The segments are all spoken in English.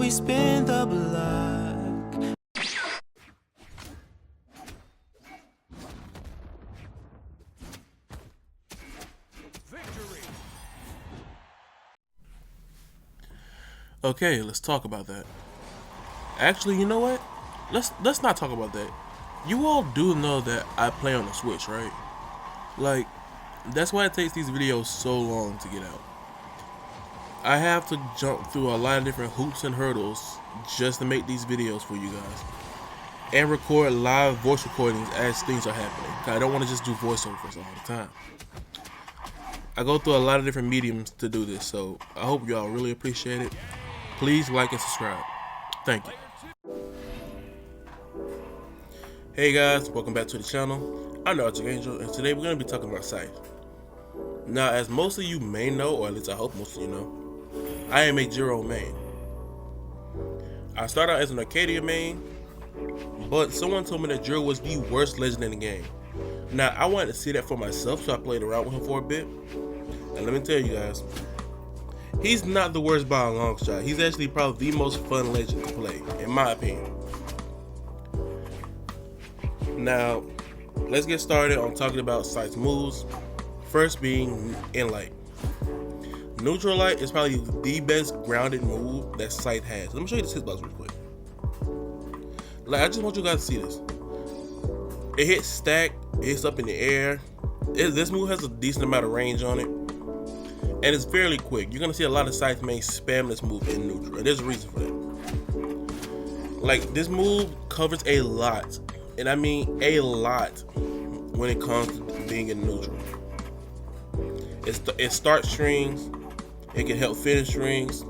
we spin the block. Okay, let's talk about that. Actually, you know what? Let's not talk about that. You all do know that I play on the Switch, right? Like, that's why it takes these videos so long to get out. I have to jump through a lot of different hoops and hurdles just to make these videos for you guys. And record live voice recordings as things are happening. 'Cause I don't want to just do voiceovers all the time. I go through a lot of different mediums to do this, so I hope y'all really appreciate it. Please like and subscribe. Thank you. Hey guys, welcome back to the channel. I'm the Archangel, and today we're going to be talking about Scythe. Now, as most of you may know, or at least I hope most of you know, I am a Jiro main. I started out as an Arcadia main, but someone told me that Jiro was the worst legend in the game. Now, I wanted to see that for myself, so I played around with him for a bit. And let me tell you guys, he's not the worst by a long shot. He's actually probably the most fun legend to play, in my opinion. Now, let's get started on talking about Scythe's moves. First being in light. Neutral light is probably the best grounded move that Scythe has. Let me show you this hitbox real quick. Like, I just want you guys to see this. It hits stack, it hits up in the air. This move has a decent amount of range on it. And it's fairly quick. You're gonna see a lot of Scythe mains spam this move in neutral. And there's a reason for that. Like, this move covers a lot. And I mean a lot when it comes to being in neutral. It starts strings, it can help finish strings,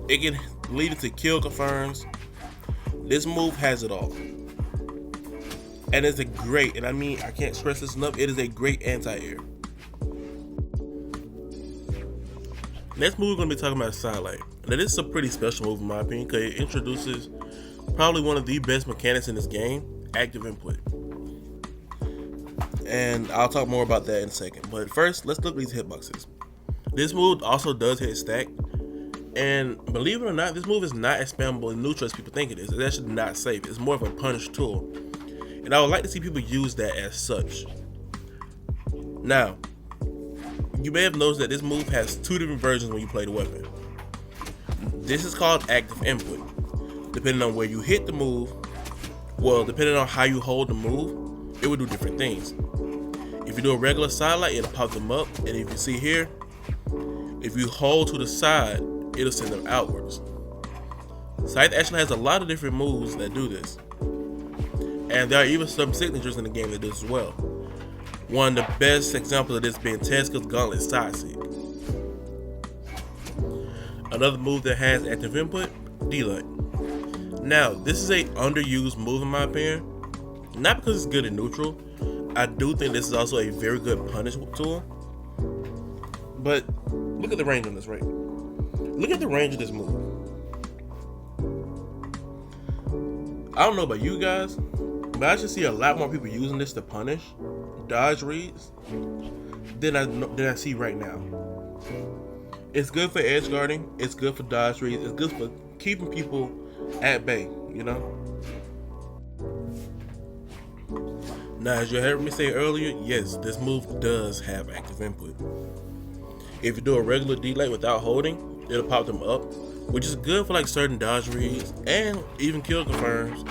it can lead into kill confirms. This move has it all. And it's a great, and I mean, I can't stress this enough, it is a great anti-air. Next move we're going to be talking about is Sidelight. Now, this is a pretty special move in my opinion because it introduces probably one of the best mechanics in this game, active input. And I'll talk more about that in a second. But first, let's look at these hitboxes. This move also does hit stack. And believe it or not, this move is not as spammable in neutral as people think it is. It's actually not safe. It's more of a punish tool. And I would like to see people use that as such. Now, you may have noticed that this move has two different versions when you play the weapon. This is called active input. Depending on where you hit the move, well, depending on how you hold the move, it will do different things. If you do a regular side light, it'll pop them up, and if you see here, if you hold to the side, it'll send them outwards. Scythe actually has a lot of different moves that do this, and there are even some signatures in the game that do this as well. One of the best examples of this being Teska's Gauntlet Side Seek. Another move that has active input, D-Light. Now, this is a underused move in my opinion, not because it's good in neutral. I do think this is also a very good punish tool. But look at the range on this, right? Look at the range of this move. I don't know about you guys, but I should see a lot more people using this to punish dodge reads than I see right now. It's good for edge guarding, it's good for dodge reads, it's good for keeping people at bay, you know? Now, as you heard me say earlier, yes, this move does have active input. If you do a regular D-Light without holding, it'll pop them up, which is good for like certain dodge reads and even kill confirms,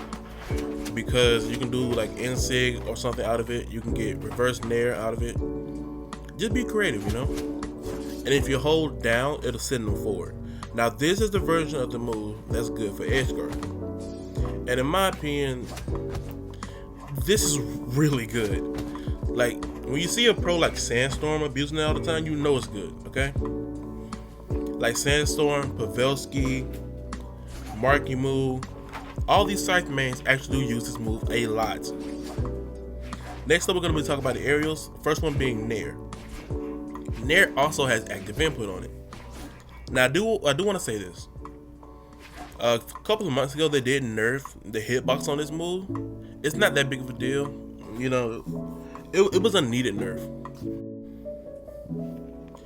because you can do like N-Sig or something out of it. You can get reverse nair out of it. Just be creative, you know? And if you hold down, it'll send them forward. Now, this is the version of the move that's good for edge guard. And in my opinion, this is really good. Like, when you see a pro like Sandstorm abusing it all the time, you know it's good, okay? Like Sandstorm, Pavelski, markiemoo, all these Scythe mains actually do use this move a lot. Next up, we're going to be talking about the aerials. First one being Nair. Nair also has active input on it. Now, I do want to say this. A couple of months ago, they did nerf the hitbox on this move. It's not that big of a deal. You know, it was a needed nerf.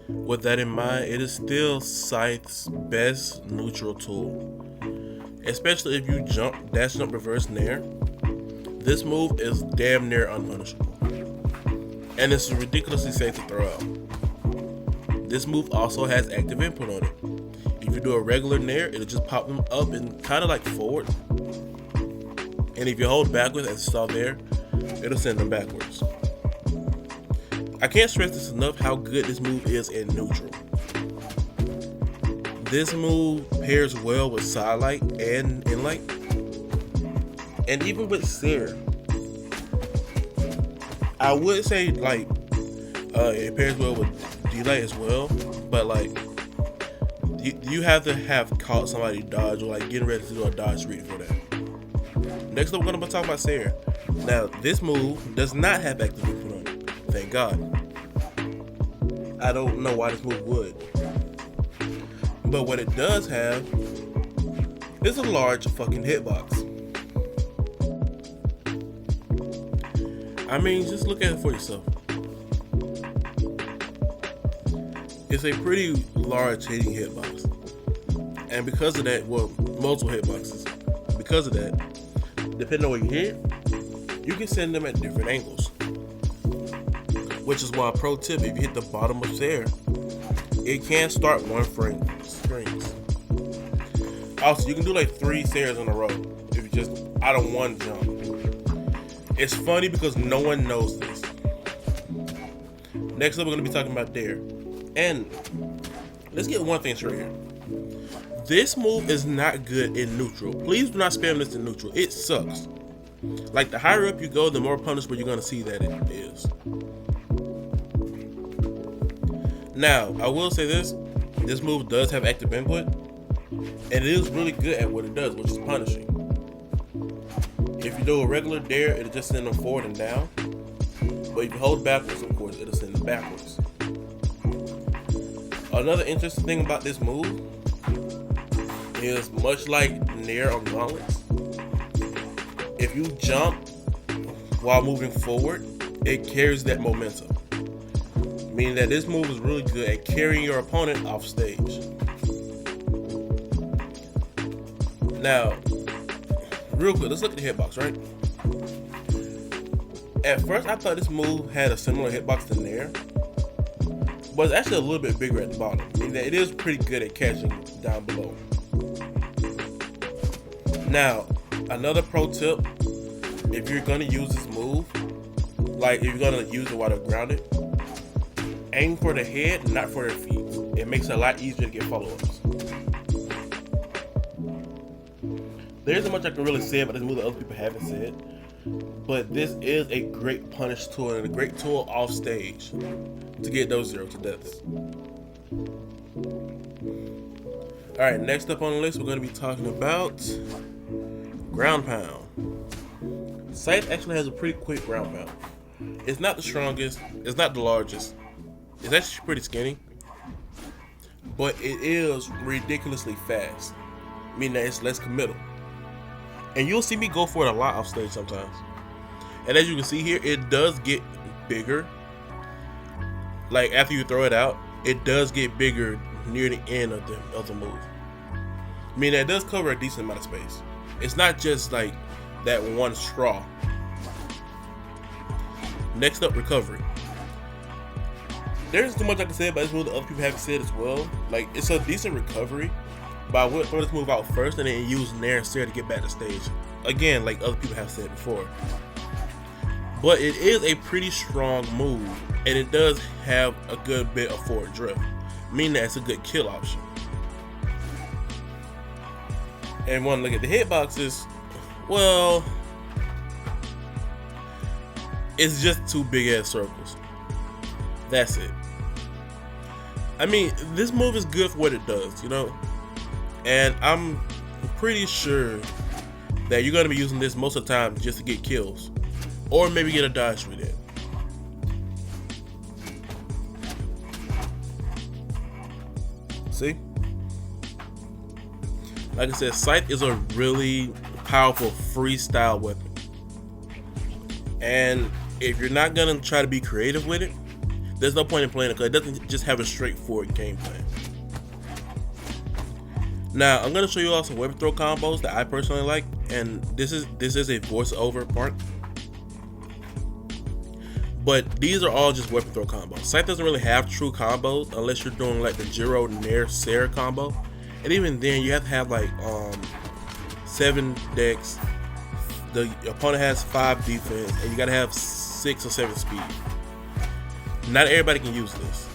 With that in mind, it is still Scythe's best neutral tool. especially if you jump, dash, jump, reverse, nair. This move is damn near unpunishable, and it's ridiculously safe to throw out. This move also has active input on it. If you do a regular nair, it'll just pop them up and kind of like forward, and if you hold backwards, as you saw there, it'll send them backwards. I can't stress this enough how good this move is in neutral. This move pairs well with side light and in light, and even with Seer. I would say like it pairs well with D-light as well, but like you have to have caught somebody dodge or like getting ready to do a dodge read for that. Next up, we're gonna talk about Seer. Now, this move does not have active input on it. Thank God. I don't know why this move would. But what it does have is a large fucking hitbox. I mean, just look at it for yourself. It's a pretty large hitting hitbox. And because of that, well, multiple hitboxes. Because of that, depending on what you hit, you can send them at different angles. Which is why, pro tip, if you hit the bottom of Seer, it can start one frame strings. Also, you can do like 3 Seers in a row if you just out of one jump. It's funny because no one knows this. Next up, we're going to be talking about Dare. And let's get one thing straight here. This move is not good in neutral. Please do not spam this in neutral. It sucks. Like, the higher up you go, the more punishable you're going to see that it is. Now, I will say this move does have active input, and it is really good at what it does, which is punishing. If you do a regular Dare, it'll just send them forward and down, but if you hold backwards, of course, it'll send them backwards. Another interesting thing about this move is, much like Nair or Gauntlets, if you jump while moving forward, it carries that momentum. Meaning that this move is really good at carrying your opponent off stage. Now, real quick, let's look at the hitbox, right? At first, I thought this move had a similar hitbox to Nair, but it's actually a little bit bigger at the bottom. Meaning that it is pretty good at catching down below. Now, another pro tip, if you're gonna use this move, like if you're gonna use it while they're grounded, aim for the head, not for their feet. It makes it a lot easier to get follow-ups. There isn't much I can really say about this move that other people haven't said, but this is a great punish tool and a great tool off stage to get those 0 to deaths. Alright, next up on the list, we're going to be talking about ground pound. Scythe actually has a pretty quick ground pound. It's not the strongest, it's not the largest. It's actually pretty skinny, but it is ridiculously fast, meaning that it's less committal. And you'll see me go for it a lot off stage sometimes. And as you can see here, it does get bigger. Like after you throw it out, it does get bigger near the end of the move. Meaning that it does cover a decent amount of space. It's not just like that one straw. Next up, recovery. There's too much I can say about this move that other people haven't said as well. Like, it's a decent recovery, but I would throw this move out first and then use Nair and Seer to get back to stage. Again, like other people have said before. But it is a pretty strong move, and it does have a good bit of forward drift, meaning that it's a good kill option. And when look at the hitboxes, well, it's just 2 big ass circles. That's it. I mean, this move is good for what it does, you know? And I'm pretty sure that you're going to be using this most of the time just to get kills. Or maybe get a dodge with it. See? Like I said, Scythe is a really powerful freestyle weapon. And if you're not going to try to be creative with it, there's no point in playing it because it doesn't just have a straightforward game plan. Now I'm gonna show you all some weapon throw combos that I personally like, and this is a voiceover part. But these are all just weapon throw combos. Scythe doesn't really have true combos unless you're doing like the Jiro Nair Sarah combo. And even then you have to have like 7 decks. The opponent has 5 defense and you gotta have 6 or 7 speed. Not everybody can use this.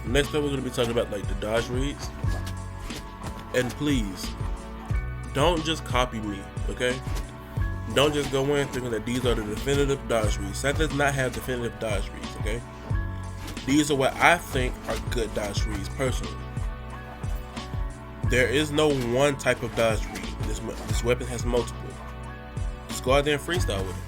Next up we're gonna be talking about like the dodge reads. And please, don't just copy me, okay? Don't just go in thinking that these are the definitive dodge reads. That does not have definitive dodge reads, okay? These are what I think are good dodge reads personally. There is no one type of dodge read. This weapon has multiple. Just go out there and freestyle with it.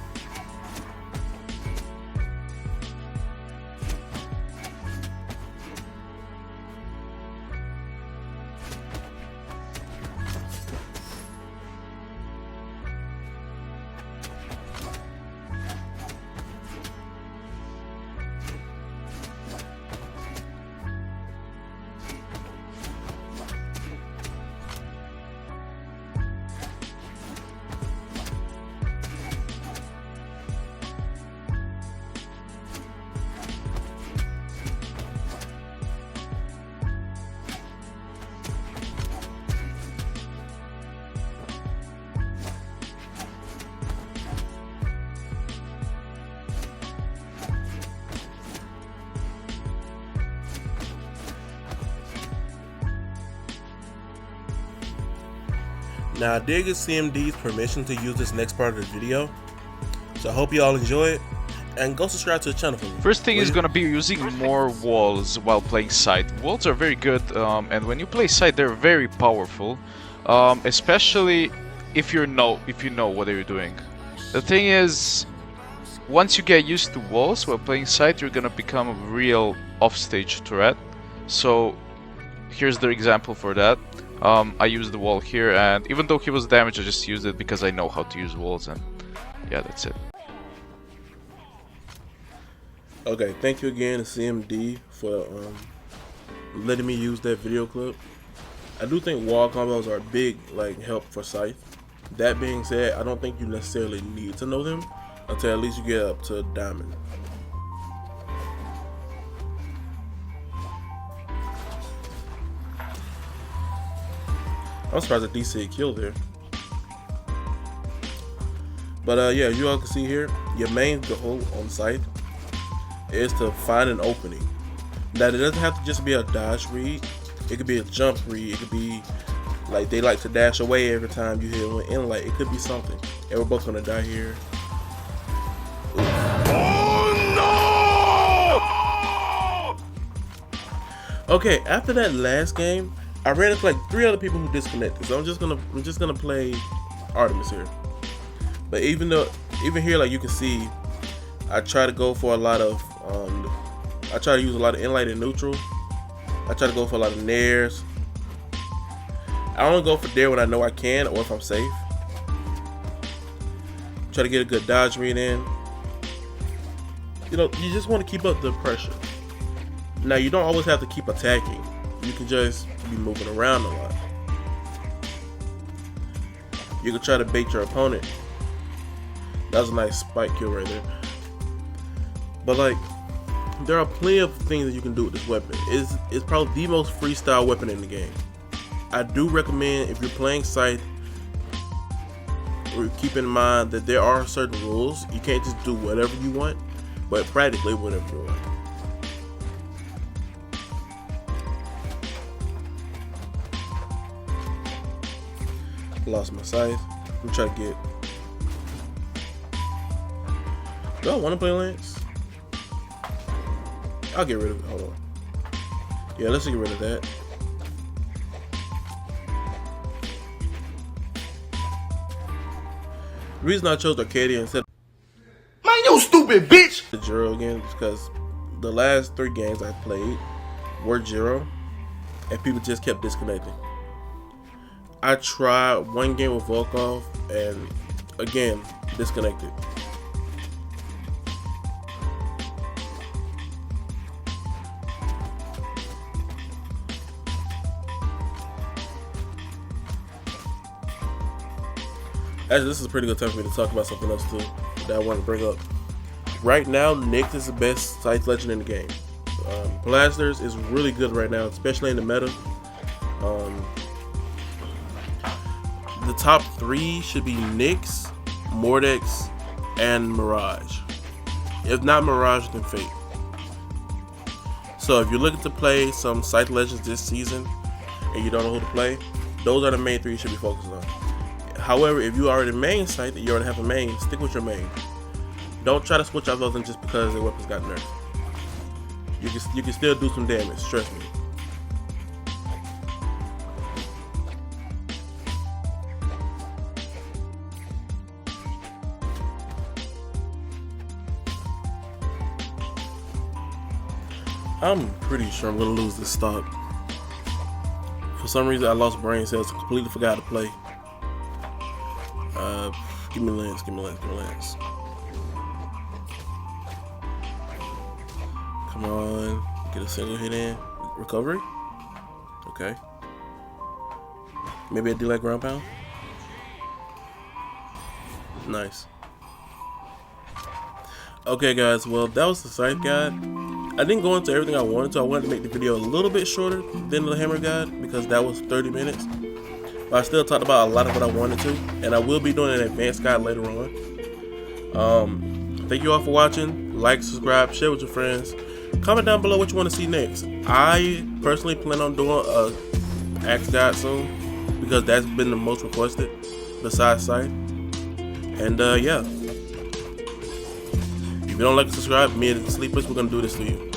Now I did get CMD's permission to use this next part of the video, so I hope you all enjoy it, and go subscribe to the channel for me. First thing is gonna be using more walls while playing Scythe. Walls are very good, and when you play Scythe, they're very powerful, especially if you know what you're doing. The thing is, once you get used to walls while playing Scythe, you're gonna become a real offstage threat. So here's the example for that. I used the wall here, and even though he was damaged, I just used it because I know how to use walls, and yeah, that's it. Okay, thank you again to CMD for letting me use that video clip. I do think wall combos are a big help for Scythe. That being said, I don't think you necessarily need to know them until at least you get up to diamond. I'm surprised that DC killed there. But yeah, you all can see here, your main goal on Scythe is to find an opening. Now it doesn't have to just be a dodge read. It could be a jump read. It could be like they like to dash away every time you hit one in. Like it could be something. And we're both gonna die here. Oh no! Okay, after that last game, I ran into like 3 other people who disconnected, so I'm just gonna play Artemis here. But even here, like you can see, I try to go for a lot of I try to use a lot of inlight and neutral. I try to go for a lot of nairs. I only go for dare when I know I can or if I'm safe. Try to get a good dodge read in. You know, you just want to keep up the pressure. Now you don't always have to keep attacking. You can just be moving around a lot. You can try to bait your opponent. That was a nice spike kill right there. But like, there are plenty of things that you can do with this weapon. It's probably the most freestyle weapon in the game. I do recommend, if you're playing Scythe, keep in mind that there are certain rules. You can't just do whatever you want, but practically whatever you want. Lost my Scythe. I'm trying to get. Do I want to play Lance? I'll get rid of it. Hold on. Yeah, let's get rid of that. The reason I chose Arcadia instead of Man, you stupid bitch! the Jiro again is because the last 3 games I played were Jiro, and people just kept disconnecting. I tried 1 game with Volkov, and again, disconnected. Actually, this is a pretty good time for me to talk about something else too that I want to bring up. Right now, Nyx is the best Scythe legend in the game. Blasters is really good right now, especially in the meta. The top 3 should be Nyx, Mordex, and Mirage. If not Mirage, then Fate. So if you're looking to play some Scythe legends this season and you don't know who to play, those are the main 3 you should be focused on. However, if you already main Scythe, you already have a main, stick with your main. Don't try to switch out those just because their weapons got nerfed. You can still do some damage, trust me. I'm pretty sure I'm gonna lose this stock. For some reason I lost brain cells, completely forgot to play. Give me Lance, give me Lance, give me Lance. Come on, get a single hit in. Recovery? Okay. Maybe I do like ground pound? Nice. Okay guys, well that was the Scythe guide. I didn't go into everything I wanted to. I wanted to make the video a little bit shorter than the hammer guide because that was 30 minutes. But I still talked about a lot of what I wanted to, and I will be doing an advanced guide later on. Thank you all for watching. Like, subscribe, share with your friends. Comment down below what you want to see next. I personally plan on doing a axe guide soon because that's been the most requested besides Scythe. And yeah. If you don't like to subscribe, me and the Sleepers, we're gonna do this to you.